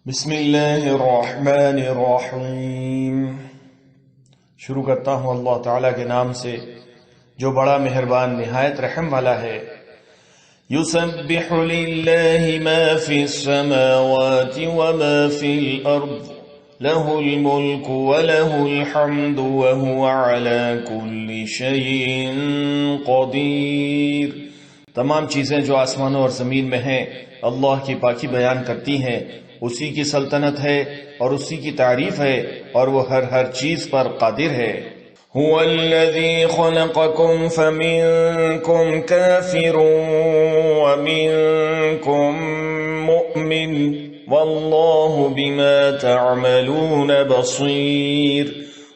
بسم اللہ الرحمن الرحیم۔ شروع کرتا ہوں اللہ تعالیٰ کے نام سے جو بڑا مہربان نہایت رحم والا ہے۔ یسبح للہ ما فی السماوات وما فی الارض لہ الملک ولہ الحمد وہو علی کل شیء قدیر۔ تمام چیزیں جو آسمانوں اور زمین میں ہیں اللہ کی پاکی بیان کرتی ہیں، اسی کی سلطنت ہے اور اسی کی تعریف ہے اور وہ ہر چیز پر قادر ہے۔ هو الذي خلقكم فمنكم كافر ومنكم مؤمن والله بما تعملون بصير۔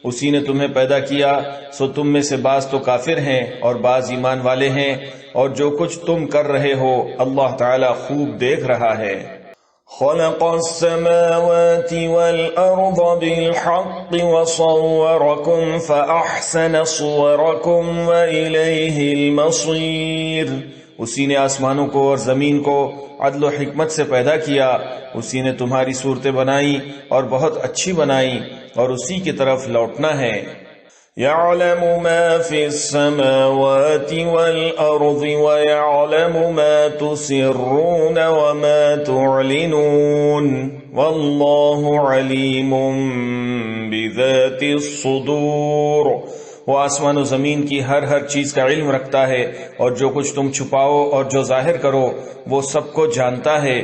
اسی نے تمہیں پیدا کیا سو تم میں سے بعض تو کافر ہیں اور بعض ایمان والے ہیں، اور جو کچھ تم کر رہے ہو اللہ تعالی خوب دیکھ رہا ہے۔ خلق السماوات والأرض بالحق وصوركم فأحسن صوركم وإليه المصير۔ اسی نے آسمانوں کو اور زمین کو عدل و حکمت سے پیدا کیا، اسی نے تمہاری صورتیں بنائی اور بہت اچھی بنائی، اور اسی کی طرف لوٹنا ہے۔ يعلم ما في السماوات والأرض ويعلم ما تسرون وما تعلنون والله عليم بذات الصدور۔ وہ آسمان و زمین کی ہر چیز کا علم رکھتا ہے، اور جو کچھ تم چھپاؤ اور جو ظاہر کرو وہ سب کو جانتا ہے۔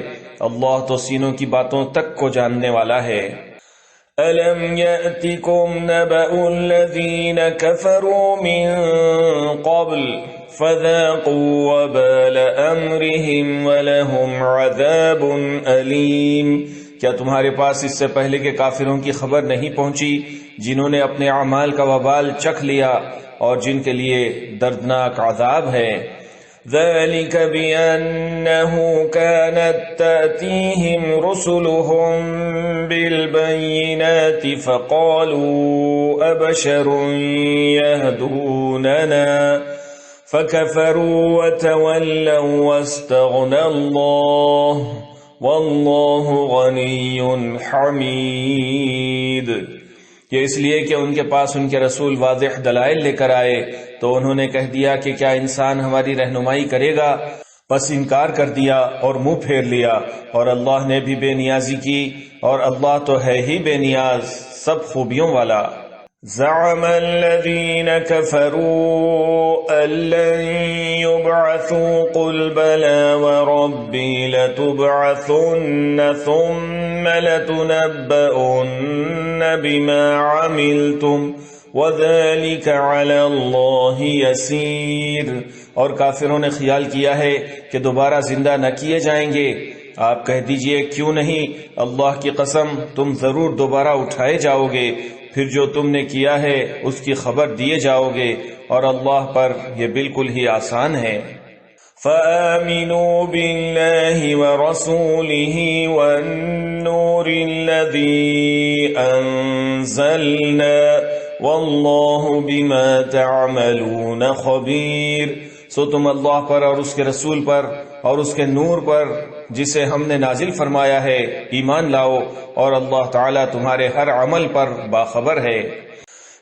اللہ تو سینوں کی باتوں تک کو جاننے والا ہے۔ أَلَمْ يَأْتِكُمْ نَبَأُ الَّذِينَ كَفَرُوا مِن قَبْلُ فَذَاقُوا وَبَالَ أَمْرِهِمْ وَلَهُمْ عَذَابٌ أَلِيمٌ۔ کیا تمہارے پاس اس سے پہلے کے کافروں کی خبر نہیں پہنچی جنہوں نے اپنے اعمال کا وبال چکھ لیا اور جن کے لیے دردناک عذاب ہے؟ ذلك بأنه كانت تأتيهم رسلهم بالبينات فقالوا أبشر يهدوننا فكفروا وتولوا واستغنى الله والله غني حميد۔ یہ اس لیے کہ ان کے پاس ان کے رسول واضح دلائل لے کر آئے تو انہوں نے کہہ دیا کہ کیا انسان ہماری رہنمائی کرے گا، بس انکار کر دیا اور منہ پھیر لیا، اور اللہ نے بھی بے نیازی کی، اور اللہ تو ہے ہی بے نیاز سب خوبیوں والا۔ زعم الذين كفروا أن لن يبعثوا قل بلى وربي لتبعثن ثم لتنبؤن بما عملتم وذلك على الله يسير۔ اور کافروں نے خیال کیا ہے کہ دوبارہ زندہ نہ کیے جائیں گے۔ آپ کہہ دیجئے کیوں نہیں، اللہ کی قسم تم ضرور دوبارہ اٹھائے جاؤ گے، پھر جو تم نے کیا ہے اس کی خبر دیے جاؤ گے، اور اللہ پر یہ بالکل ہی آسان ہے۔ فآمنوا بالله ورسوله والنور الذي أنزلنا والله بما تعملون خبير۔ سو تم اللہ پر اور اس کے رسول پر اور اس کے نور پر جسے ہم نے نازل فرمایا ہے ایمان لاؤ، اور اللہ تعالیٰ تمہارے ہر عمل پر باخبر ہے۔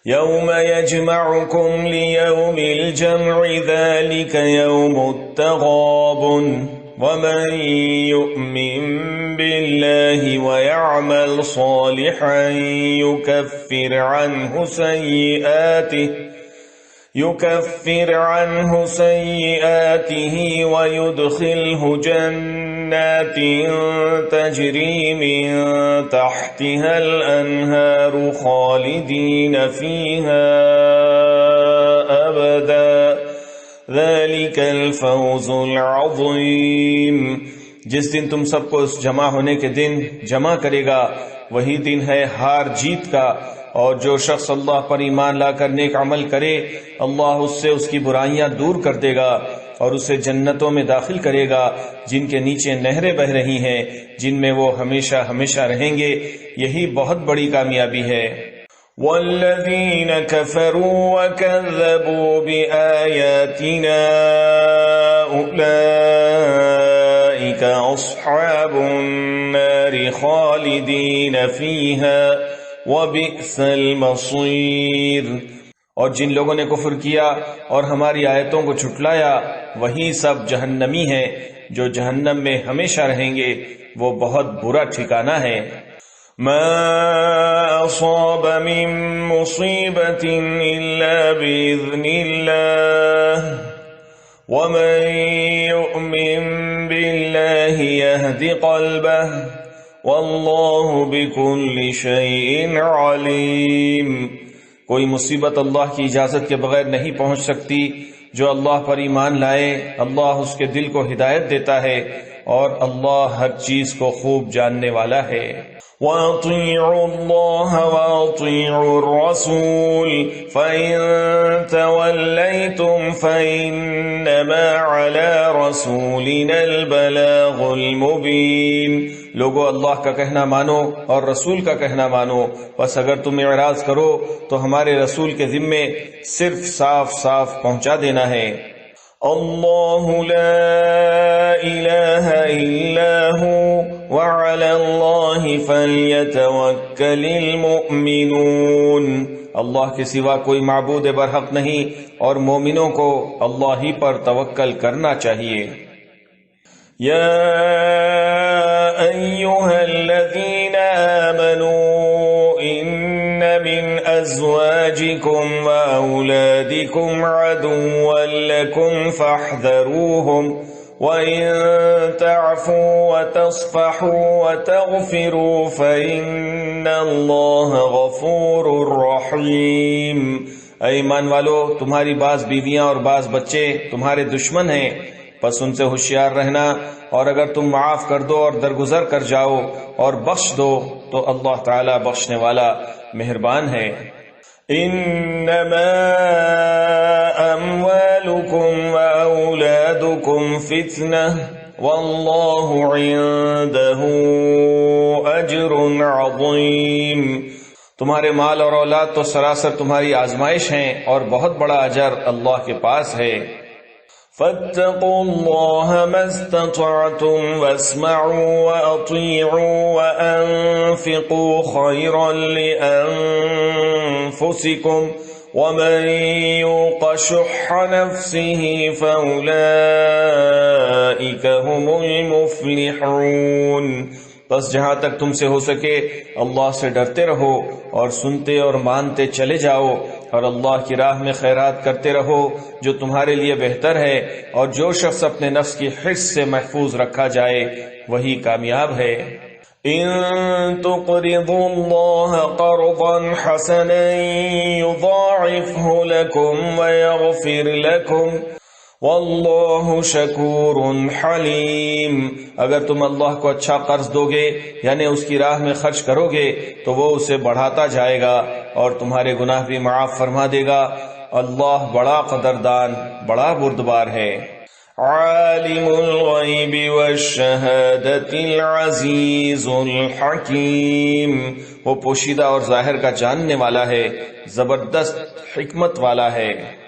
یوم یجمعکم لیوم الجمع ذلک یوم التغابن ومن یؤمن باللہ ویعمل صالحا يكفر عنه سيئاته ويدخله جنات تجري من تحتها الأنهار خالدين فيها أبدا ذلك الفوز العظيم۔ جس دن تم سب کو اس جمع ہونے کے دن جمع کرے گا وہی دن ہے ہار جیت کا، اور جو شخص اللہ پر ایمان لا کر نیک عمل کرے اللہ اس سے اس کی برائیاں دور کر دے گا اور اسے جنتوں میں داخل کرے گا جن کے نیچے نہریں بہ رہی ہیں، جن میں وہ ہمیشہ ہمیشہ رہیں گے۔ یہی بہت بڑی کامیابی ہے۔ والذین کفروا وکذبوا بآیاتنا أولئك أصحاب النار خالدين فيها وبئس المصير۔ اور جن لوگوں نے کفر کیا اور ہماری آیتوں کو جھٹلایا وہی سب جہنمی ہیں جو جہنم میں ہمیشہ رہیں گے، وہ بہت برا ٹھکانہ ہے۔ ما أصاب من مصيبة إلا بإذن الله ومن يؤمن بالله يهد قلبه والله بكل شيء عليم۔ کوئی مصیبت اللہ کی اجازت کے بغیر نہیں پہنچ سکتی۔ جو اللہ پر ایمان لائے اللہ اس کے دل کو ہدایت دیتا ہے اور اللہ ہر چیز کو خوب جاننے والا ہے۔ وَأَطِيعُوا اللَّهَ وَأَطِيعُوا الرَّسُولَ فَإِن تَوَلَّيْتُمْ فَإِنَّمَا عَلَى رَسُولِنَا الْبَلَاغُ الْمُبِينُ۔ لوگو اللہ کا کہنا مانو اور رسول کا کہنا مانو، بس اگر تم اعراض کرو تو ہمارے رسول کے ذمے صرف صاف صاف پہنچا دینا ہے۔ اللہ لا الہ الا ہو وعلی اللہ فلیتوکل المؤمنون۔ اللہ کے سوا کوئی معبود برحق نہیں اور مومنوں کو اللہ ہی پر توکل کرنا چاہیے۔ یا ایھا الذین آمنوا ان من ازواجکم واولادکم عدوا لکم فاحذروہم وَإِن تَعْفُوا وَتَصْفَحُوا وَتَغْفِرُوا فَإِنَّ اللَّهَ غَفُورٌ رَحِيمٌ۔ اے ایمان والو، تمہاری بعض بیویاں اور بعض بچے تمہارے دشمن ہیں، پس ان سے ہوشیار رہنا، اور اگر تم معاف کر دو اور درگزر کر جاؤ اور بخش دو تو اللہ تعالی بخشنے والا مہربان ہے۔ انما اموالکم واولادکم فتنہ واللہ عنده اجر عظیم۔ تمہارے مال اور اولاد تو سراسر تمہاری آزمائش ہیں اور بہت بڑا اجر اللہ کے پاس ہے۔ فاتقوا الله ما استطعتم واسمعوا وأطيعوا وأنفقوا خيرا لأنفسكم ومن يوق شح نفسه فأولئك هم المفلحون۔ بس جہاں تک تم سے ہو سکے اللہ سے ڈرتے رہو اور سنتے اور مانتے چلے جاؤ، اور اللہ کی راہ میں خیرات کرتے رہو جو تمہارے لیے بہتر ہے، اور جو شخص اپنے نفس کی حرص سے محفوظ رکھا جائے وہی کامیاب ہے۔ ان تقرضوا الله قرضا حسنا يضاعفه لكم ويغفر لكم واللہ شکور حلیم۔ اگر تم اللہ کو اچھا قرض دو گے یعنی اس کی راہ میں خرچ کرو گے تو وہ اسے بڑھاتا جائے گا اور تمہارے گناہ بھی معاف فرما دے گا۔ اللہ بڑا قدردان، بڑا بردبار ہے۔ عالم الغیب والشہادۃ العزیز الحکیم۔ وہ پوشیدہ اور ظاہر کا جاننے والا ہے، زبردست حکمت والا ہے۔